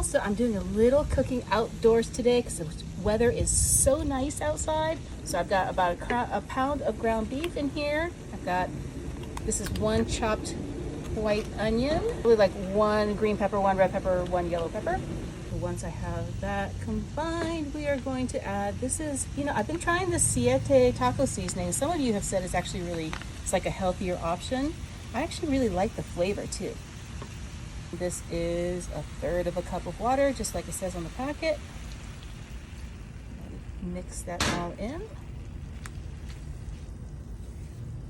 Also, I'm doing a little cooking outdoors today because the weather is so nice outside. So I've got about a pound of ground beef in here. This is one chopped white onion, really like one green pepper, one red pepper, one yellow pepper. Once I have that combined, we are going to add, this is, I've been trying the Siete taco seasoning. Some of you have said it's actually it's like a healthier option. I actually really like the flavor too. This is 1/3 of a cup of water, just like it says on the packet. Mix that all in.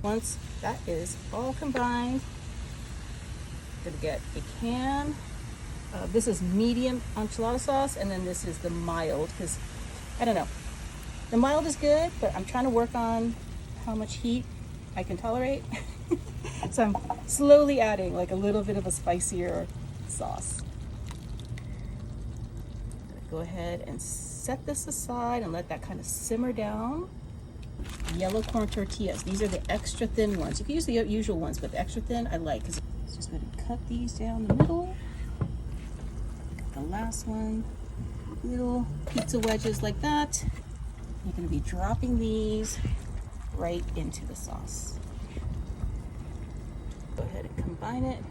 Once that is all combined, I'm gonna get a can. This is medium enchilada sauce, and then this is the mild, because I don't know. The mild is good, but I'm trying to work on how much heat I can tolerate. So I'm slowly adding like a little bit of a spicier sauce. I'm gonna go ahead and set this aside and let that kind of simmer down. Yellow corn tortillas. These are the extra thin ones. You can use the usual ones, but the extra thin I like, because I'm just going to cut these down the middle. The last one, little pizza wedges like that. You're going to be dropping these right into the sauce. Go ahead and combine it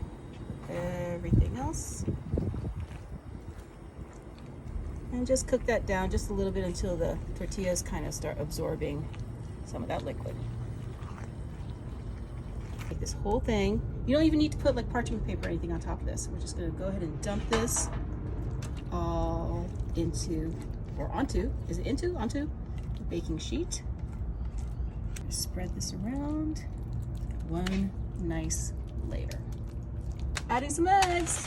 with everything else. And just cook that down just a little bit until the tortillas kind of start absorbing some of that liquid. Take this whole thing. You don't even need to put like parchment paper or anything on top of this. We're just going to go ahead and dump this all onto the baking sheet. Spread this around. One nice layer. Adding some eggs.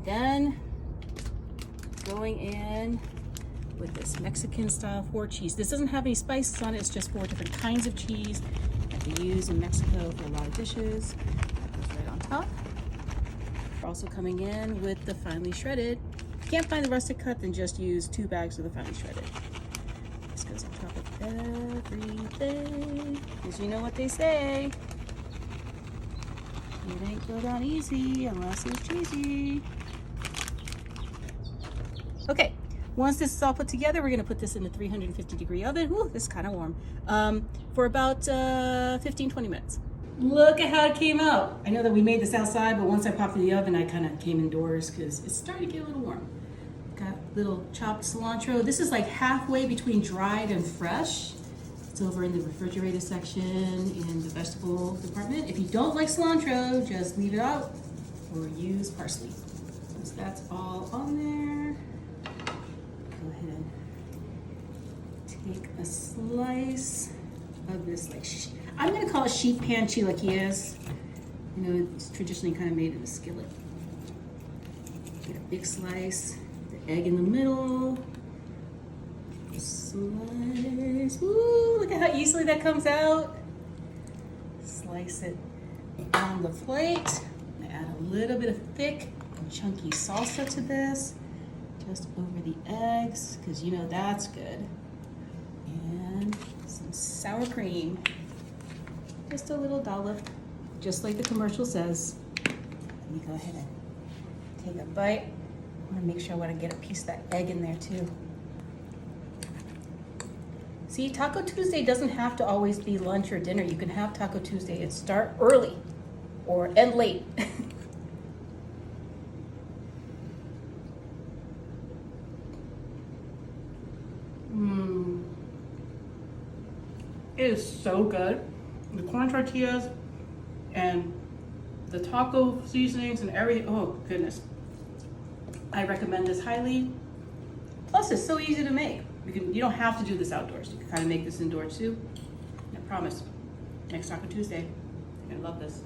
Then going in with this Mexican style 4 cheese. This doesn't have any spices on it. It's just 4 different kinds of cheese that they use in Mexico for a lot of dishes. That goes right on top. We're also coming in with the finely shredded. If you can't find the rustic cut, then just use 2 bags of the finely shredded. This goes on top of everything. Because you know what they say. It ain't go down easy unless it's cheesy. Okay, once this is all put together, we're gonna put this in the 350-degree oven. Ooh, this is kind of warm. For about 15-20 minutes. Look at how it came out. I know that we made this outside, but once I popped in the oven, I kind of came indoors because it's starting to get a little warm. Got little chopped cilantro. This is like halfway between dried and fresh. It's over in the refrigerated section in the vegetable department. If you don't like cilantro, just leave it out or use parsley. Once that's all on there, go ahead and take a slice of this, like, I'm gonna call it Sheetpan chilaquiles. You know, it's traditionally kind of made in a skillet. Get a big slice, the egg in the middle, slice. Ooh, look at how easily that comes out. Slice it on the plate. Add a little bit of thick and chunky salsa to this, just over the eggs, because you know that's good. And some sour cream. Just a little dollop, just like the commercial says. Let me go ahead and take a bite. I want to make sure I want to get a piece of that egg in there too. See, Taco Tuesday doesn't have to always be lunch or dinner. You can have Taco Tuesday and start early or end late. It is so good. The corn tortillas and the taco seasonings and everything. Oh goodness. I recommend this highly. Plus it's so easy to make. You don't have to do this outdoors. You can kind of make this indoors too. I promise, next Taco Tuesday, you're gonna love this.